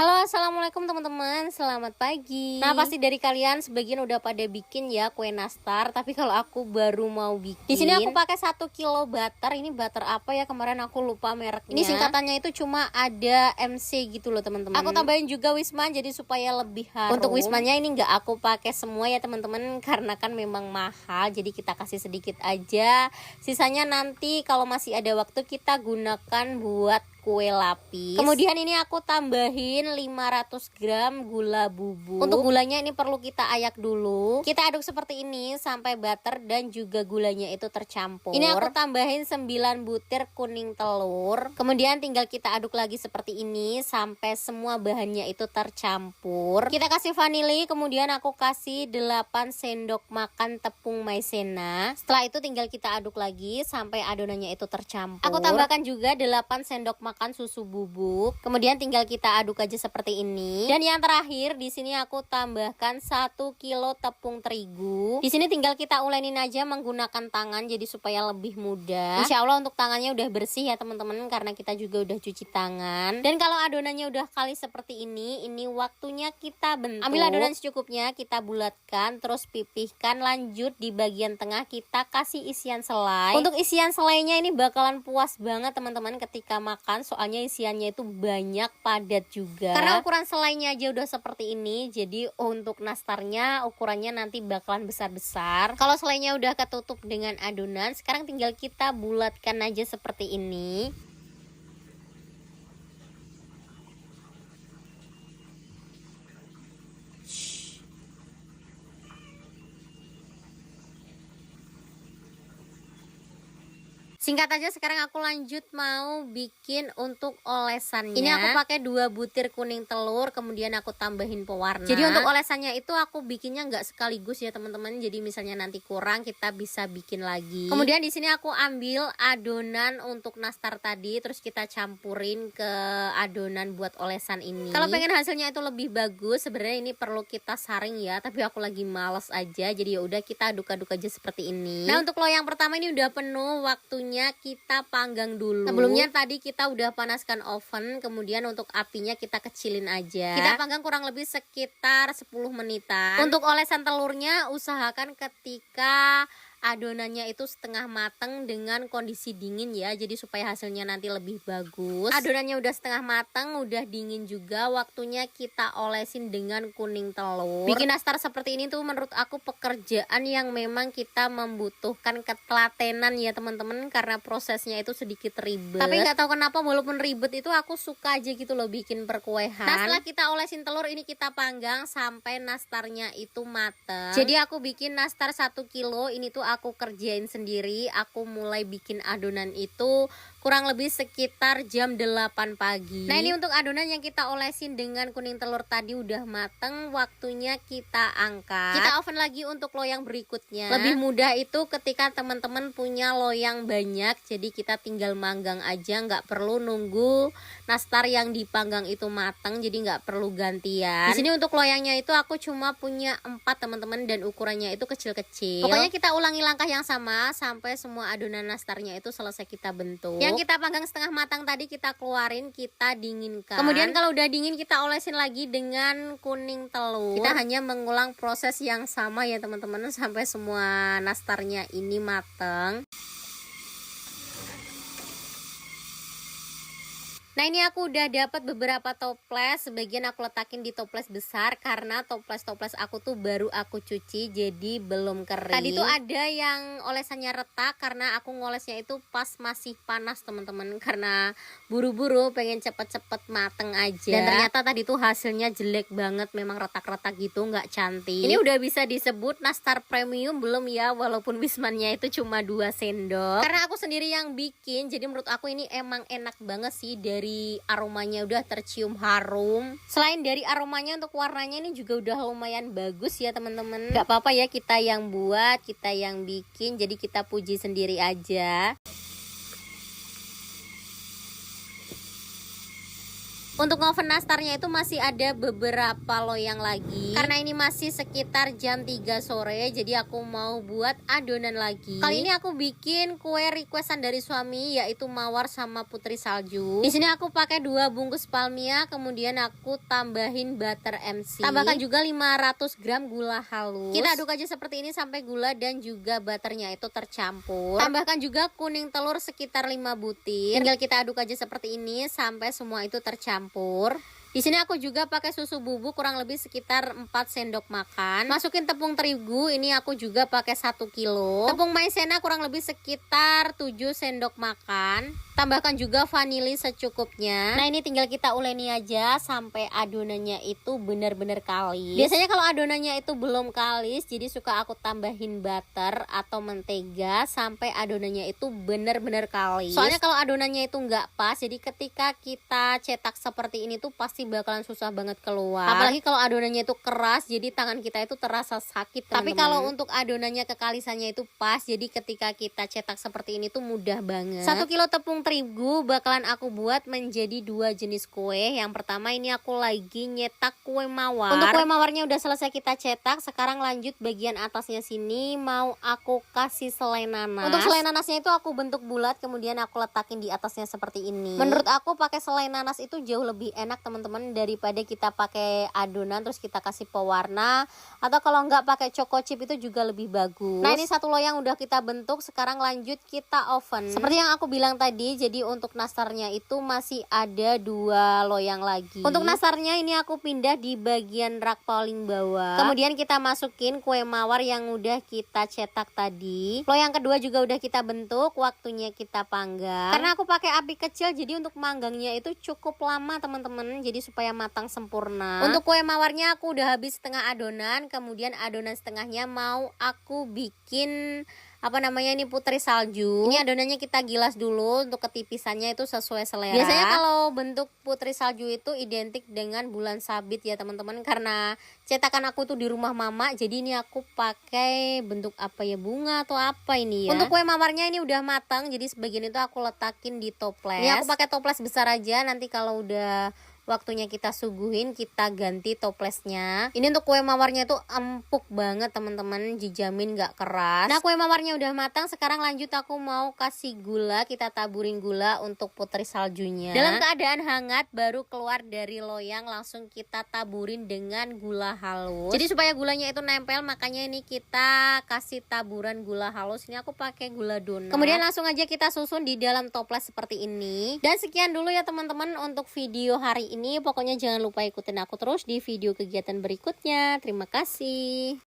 Halo, assalamualaikum teman-teman, selamat pagi. Nah, pasti dari kalian sebagian udah pada bikin ya kue nastar, tapi kalau aku baru mau bikin. Di sini aku pakai 1 kilo butter. Ini butter apa ya? Kemarin aku lupa mereknya. Ini singkatannya itu cuma ada MC gitu loh teman-teman. Aku tambahin juga wisman jadi supaya lebih harum. Untuk wismannya ini nggak aku pakai semua ya teman-teman, karena kan memang mahal. Jadi kita kasih sedikit aja. Sisanya nanti kalau masih ada waktu kita gunakan buat kue lapis. Kemudian ini aku tambahin 500 gram gula bubuk. Untuk gulanya ini perlu kita ayak dulu. Kita aduk seperti ini sampai butter dan juga gulanya itu tercampur. Ini aku tambahin 9 butir kuning telur. Kemudian tinggal kita aduk lagi seperti ini sampai semua bahannya itu tercampur. Kita kasih vanili, kemudian aku kasih 8 sendok makan tepung maizena. Setelah itu tinggal kita aduk lagi sampai adonannya itu tercampur. Aku tambahkan juga 8 sendok makan susu bubuk. Kemudian tinggal kita aduk aja seperti ini. Dan yang terakhir di sini aku tambahkan 1 kilo tepung terigu. Di sini tinggal kita ulenin aja menggunakan tangan jadi supaya lebih mudah. Insya Allah untuk tangannya udah bersih ya teman-teman, karena kita juga udah cuci tangan. Dan kalau adonannya udah kali seperti ini waktunya kita bentuk. Ambil adonan secukupnya, kita bulatkan, terus pipihkan. Lanjut di bagian tengah kita kasih isian selai. Untuk isian selainya ini bakalan puas banget teman-teman ketika makan, soalnya isiannya itu banyak, padat juga. Karena ukuran selainya aja udah seperti ini, jadi untuk nastarnya ukurannya nanti bakalan besar-besar. Kalau selainya udah ketutup dengan adonan, sekarang tinggal kita bulatkan aja seperti ini. Singkat aja, sekarang aku lanjut mau bikin untuk olesannya. Ini aku pakai 2 butir kuning telur, kemudian aku tambahin pewarna. Jadi untuk olesannya itu aku bikinnya nggak sekaligus ya teman-teman. Jadi misalnya nanti kurang, kita bisa bikin lagi. Kemudian di sini aku ambil adonan untuk nastar tadi, terus kita campurin ke adonan buat olesan ini. Kalau pengen hasilnya itu lebih bagus, sebenarnya ini perlu kita saring ya, tapi aku lagi males aja. Jadi ya udah kita aduk-aduk aja seperti ini. Nah, untuk loyang pertama ini udah penuh, waktunya kita panggang dulu. Sebelumnya tadi kita udah panaskan oven, kemudian untuk apinya kita kecilin aja. Kita panggang kurang lebih sekitar 10 menitan. Untuk olesan telurnya usahakan ketika adonannya itu setengah mateng dengan kondisi dingin ya, jadi supaya hasilnya nanti lebih bagus. Adonannya udah setengah mateng, udah dingin juga, waktunya kita olesin dengan kuning telur. Bikin nastar seperti ini tuh menurut aku pekerjaan yang memang kita membutuhkan ketelatenan ya teman-teman, karena prosesnya itu sedikit ribet. Tapi nggak tahu kenapa walaupun ribet itu aku suka aja gitu loh bikin perkuehan. Nah, setelah kita olesin telur ini kita panggang sampai nastarnya itu mateng. Jadi aku bikin nastar 1 kilo ini tuh aku kerjain sendiri. Aku mulai bikin adonan itu kurang lebih sekitar jam 8 pagi. Nah, ini untuk adonan yang kita olesin dengan kuning telur tadi udah mateng, waktunya kita angkat. Kita oven lagi untuk loyang berikutnya. Lebih mudah itu ketika teman-teman punya loyang banyak, jadi kita tinggal manggang aja, nggak perlu nunggu nastar yang dipanggang itu mateng, jadi nggak perlu gantian. Di sini untuk loyangnya itu aku cuma punya 4 teman-teman, dan ukurannya itu kecil-kecil. Pokoknya kita ulangi langkah yang sama sampai semua adonan nastarnya itu selesai kita bentuk. Yang kita panggang setengah matang tadi kita keluarin, kita dinginkan. Kemudian kalau udah dingin kita olesin lagi dengan kuning telur. Kita hanya mengulang proses yang sama ya teman-teman sampai semua nastarnya ini mateng. Nah, ini aku udah dapat beberapa toples, sebagian aku letakin di toples besar karena toples-toples aku tuh baru aku cuci jadi belum kering. Tadi tuh ada yang olesannya retak karena aku ngolesnya itu pas masih panas teman-teman, karena buru-buru pengen cepet-cepet mateng aja. Dan ternyata tadi tuh hasilnya jelek banget, memang retak-retak gitu, nggak cantik. Ini udah bisa disebut nastar premium belum ya, walaupun wismannya itu cuma 2 sendok. Karena aku sendiri yang bikin, jadi menurut aku ini emang enak banget sih. Dari aromanya udah tercium harum. Selain dari aromanya, untuk warnanya ini juga udah lumayan bagus ya teman-teman. Gak apa-apa ya, kita yang buat, kita yang bikin, jadi kita puji sendiri aja. Untuk oven nastarnya itu masih ada beberapa loyang lagi, karena ini masih sekitar jam 3 sore, jadi aku mau buat adonan lagi. Kali ini aku bikin kue requestan dari suami, yaitu mawar sama putri salju. Di sini aku pakai 2 bungkus palmia, kemudian aku tambahin butter MC. Tambahkan juga 500 gram gula halus. Kita aduk aja seperti ini sampai gula dan juga butternya itu tercampur. Tambahkan juga kuning telur sekitar 5 butir. Tinggal kita aduk aja seperti ini sampai semua itu tercampur. Di sini aku juga pakai susu bubuk kurang lebih sekitar 4 sendok makan. Masukin tepung terigu, ini aku juga pakai 1 kilo. Tepung maizena kurang lebih sekitar 7 sendok makan. Tambahkan juga vanili secukupnya. Nah, ini tinggal kita uleni aja sampai adonannya itu benar-benar kalis. Biasanya kalau adonannya itu belum kalis, jadi suka aku tambahin butter atau mentega sampai adonannya itu benar-benar kalis. Soalnya kalau adonannya itu nggak pas, jadi ketika kita cetak seperti ini tuh pasti bakalan susah banget keluar. Apalagi kalau adonannya itu keras, jadi tangan kita itu terasa sakit, teman-teman. Tapi kalau untuk adonannya kekalisannya itu pas, jadi ketika kita cetak seperti ini tuh mudah banget. 1 kilo tepung terigu bakalan aku buat menjadi 2 jenis kue. Yang pertama ini aku lagi nyetak kue mawar. Untuk kue mawarnya udah selesai kita cetak. Sekarang lanjut bagian atasnya sini mau aku kasih selai nanas. Untuk selai nanasnya itu aku bentuk bulat, kemudian aku letakin di atasnya seperti ini. Menurut aku pakai selai nanas itu jauh lebih enak, teman-teman, daripada kita pakai adonan terus kita kasih pewarna, atau kalau nggak pakai choco chip itu juga lebih bagus. Nah, ini 1 loyang udah kita bentuk. Sekarang lanjut kita oven. Seperti yang aku bilang tadi, jadi untuk nastarnya itu masih ada 2 loyang lagi. Untuk nastarnya ini aku pindah di bagian rak paling bawah. Kemudian kita masukin kue mawar yang udah kita cetak tadi. Loyang kedua juga udah kita bentuk, waktunya kita panggang. Karena aku pakai api kecil, jadi untuk manggangnya itu cukup lama, teman-teman, jadi supaya matang sempurna. Untuk kue mawarnya aku udah habis setengah adonan, kemudian adonan setengahnya mau aku bikin ini putri salju. Ini adonannya kita gilas dulu untuk ketipisannya itu sesuai selera. Biasanya kalau bentuk putri salju itu identik dengan bulan sabit ya, teman-teman, karena cetakan aku tuh di rumah mama, jadi ini aku pakai bentuk bunga atau apa ini ya. Untuk kue mawarnya ini udah matang, jadi sebagian itu aku letakin di toples. Ini aku pakai toples besar aja, nanti kalau udah waktunya kita suguhin kita ganti toplesnya. Ini untuk kue mawarnya itu empuk banget, teman-teman, dijamin gak keras. Nah, kue mawarnya udah matang. Sekarang lanjut aku mau kasih gula. Kita taburin gula untuk putri saljunya. Dalam keadaan hangat baru keluar dari loyang, langsung kita taburin dengan gula halus. Jadi supaya gulanya itu nempel, makanya ini kita kasih taburan gula halus. Ini aku pakai gula donat. Kemudian langsung aja kita susun di dalam toples seperti ini. Dan sekian dulu ya, teman-teman, untuk video hari ini. Pokoknya jangan lupa ikutin aku terus di video kegiatan berikutnya. Terima kasih.